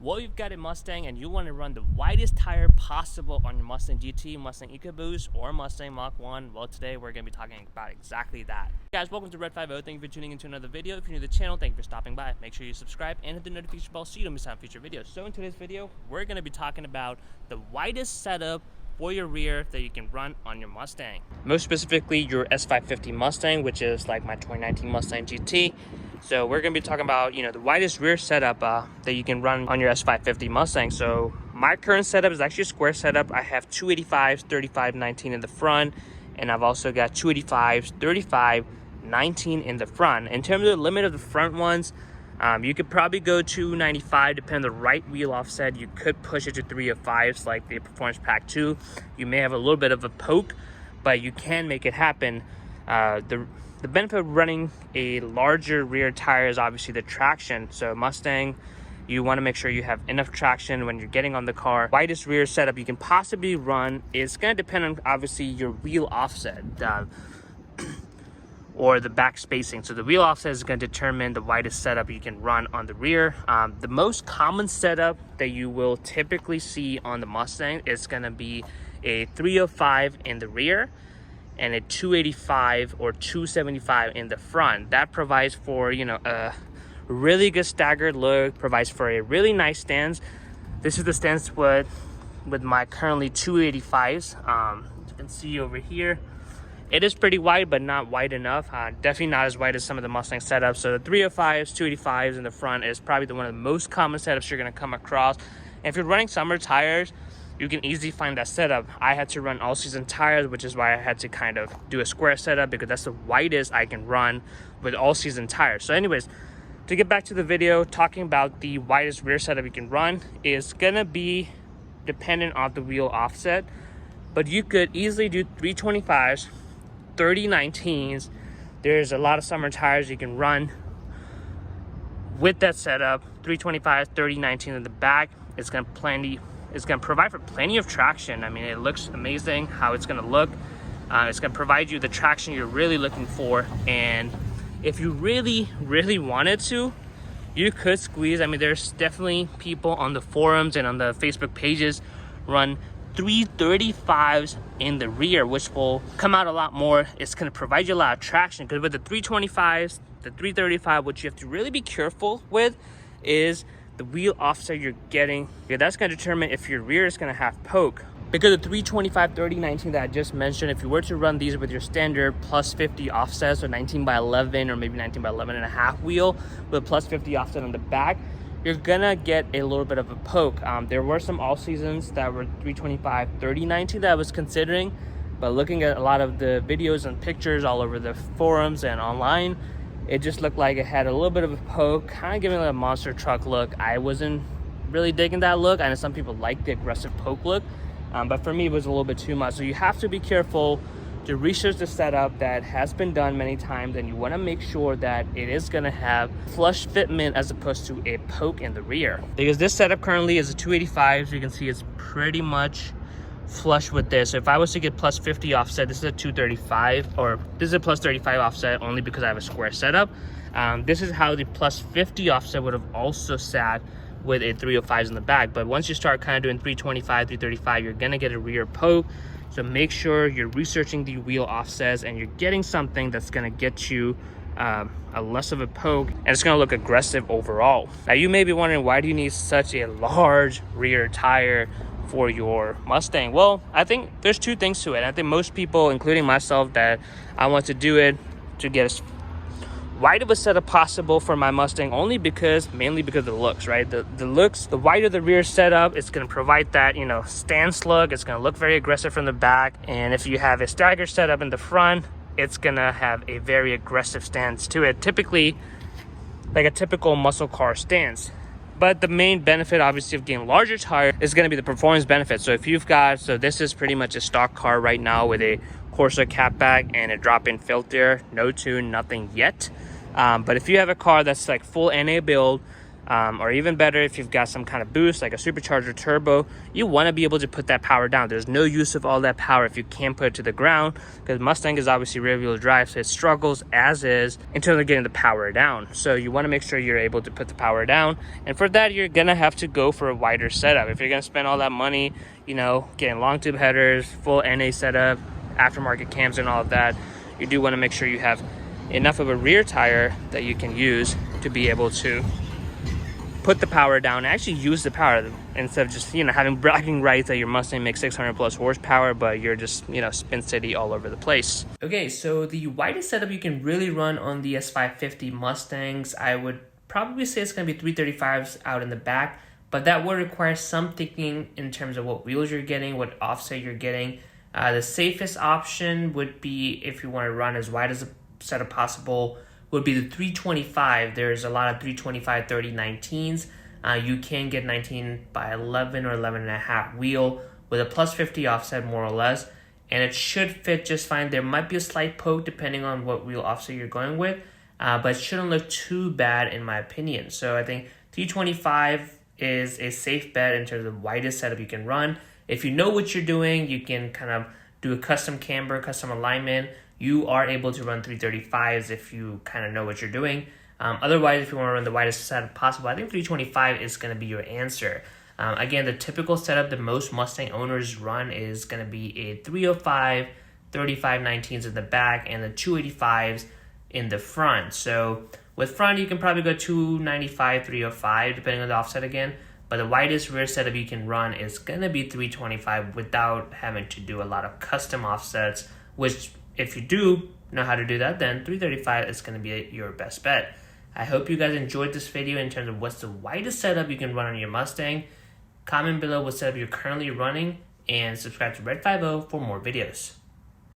Well, you've got a Mustang and you want to run the widest tire possible on your Mustang GT, Mustang Ecoboost, or Mustang Mach 1. Well, today we're going to be talking about exactly that. Guys, welcome to Red 50. Thank you for tuning into another video. If you're new to the channel, thank you for stopping by. Make sure you subscribe and hit the notification bell so you don't miss out on future videos. So in today's video, we're going to be talking about the widest setup for your rear that you can run on your Mustang. Most specifically, your S550 Mustang, which is like my 2019 Mustang GT. So we're going to be talking about, the widest rear setup that you can run on your S550 Mustang. So my current setup is actually a square setup. I have 285s, 35, 19 in the front, and I've also got 285s, 35, 19 in the front. In terms of the limit of the front ones, you could probably go 295 depending on the right wheel offset. You could push it to 305s like the Performance Pack 2. You may have a little bit of a poke, but you can make it happen. The benefit of running a larger rear tire is obviously the traction. So Mustang, you want to make sure you have enough traction when you're getting on the car. Widest rear setup you can possibly run is going to depend on obviously your wheel offset or the back spacing. So the wheel offset is going to determine the widest setup you can run on the rear. The most common setup that you will typically see on the Mustang is going to be a 305 in the rear and a 285 or 275 in the front. That provides for, a really good staggered look, provides for a really nice stance. This is the stance with my currently 285s. You can see over here, it is pretty wide, but not wide enough. Definitely not as wide as some of the Mustang setups. So the 305s, 285s in the front is probably one of the most common setups you're gonna come across. And if you're running summer tires, you can easily find that setup. I had to run all season tires, which is why I had to kind of do a square setup because that's the widest I can run with all season tires. So anyways, to get back to the video, talking about the widest rear setup you can run is gonna be dependent on the wheel offset, but you could easily do 325s, 3019s. There's a lot of summer tires you can run with that setup. 325, 3019 in the back. It's gonna provide for plenty of traction. I mean, it looks amazing how it's gonna look. It's gonna provide you the traction you're really looking for. And if you really, really wanted to, you could squeeze. I mean, there's definitely people on the forums and on the Facebook pages run 335s in the rear, which will come out a lot more. It's gonna provide you a lot of traction because with the 325s, the 335, what you have to really be careful with is the wheel offset you're getting. That's going to determine if your rear is going to have poke. Because the 325, 30, 19 that I just mentioned, if you were to run these with your standard plus 50 offset, so 19 by 11 or maybe 19 by 11 and a half wheel with plus 50 offset on the back, you're gonna get a little bit of a poke. There were some all seasons that were 325, 30, 19 that I was considering, but looking at a lot of the videos and pictures all over the forums and online, it just looked like it had a little bit of a poke, kind of giving it a monster truck look. I wasn't really digging that look. I know some people like the aggressive poke look, but for me, it was a little bit too much. So you have to be careful to research the setup that has been done many times, and you want to make sure that it is going to have flush fitment as opposed to a poke in the rear. Because this setup currently is a 285, so you can see it's pretty much flush with this. If I was to get plus 50 offset, this is a 235, or this is a plus 35 offset only because I have a square setup. This is how the plus 50 offset would have also sat with a 305s in the back. But once you start kind of doing 325, 335, you're gonna get a rear poke. So make sure you're researching the wheel offsets and you're getting something that's gonna get you a less of a poke, and it's gonna look aggressive overall. Now you may be wondering, why do you need such a large rear tire for your Mustang? Well, I think there's two things to it. I think most people, including myself, that I want to do it to get as wide of a setup possible for my Mustang, mainly because of the looks, right? The looks, the wider the rear setup, it's going to provide that, stance look. It's going to look very aggressive from the back. And if you have a stagger setup in the front, it's going to have a very aggressive stance to it, typically like a typical muscle car stance. But the main benefit, obviously, of getting larger tire is going to be the performance benefit. So if you've got, this is pretty much a stock car right now with a Corsa catback and a drop-in filter, no tune, nothing yet. But if you have a car that's like full NA build, or even better, if you've got some kind of boost like a supercharger turbo, you want to be able to put that power down. There's no use of all that power if you can't put it to the ground, because Mustang is obviously rear wheel drive, so it struggles as is in terms of getting the power down. So you want to make sure you're able to put the power down, and for that you're gonna have to go for a wider setup. If you're gonna spend all that money, you know, getting long tube headers, full NA setup, aftermarket cams and all of that, you do want to make sure you have enough of a rear tire that you can use to be able to put the power down and actually use the power, instead of just, you know, having bragging rights that your Mustang makes 600 plus horsepower, but you're just, you know, spin city all over the place. Okay, so the widest setup you can really run on the S550 Mustangs, I would probably say it's going to be 335s out in the back, but that would require some thinking in terms of what wheels you're getting, what offset you're getting. The safest option would be, if you want to run as wide as a setup possible, would be the 325. There's a lot of 325 3019s. You can get 19 by 11 or 11 and a half wheel with a plus 50 offset, more or less, and it should fit just fine. There might be a slight poke depending on what wheel offset you're going with, but it shouldn't look too bad in my opinion. So I think 325 is a safe bet in terms of widest setup you can run. If you know what you're doing, you can kind of do a custom camber, custom alignment. You are able to run 335s if you kind of know what you're doing. Otherwise, if you want to run the widest setup possible, I think 325 is going to be your answer. Again, the typical setup that most Mustang owners run is going to be a 305, 3519s in the back, and the 285s in the front. So with front, you can probably go 295, 305, depending on the offset again. But the widest rear setup you can run is going to be 325 without having to do a lot of custom offsets, which if you do know how to do that, then 335 is going to be your best bet. I hope you guys enjoyed this video in terms of what's the widest setup you can run on your Mustang. Comment below what setup you're currently running, and subscribe to Red 50 for more videos.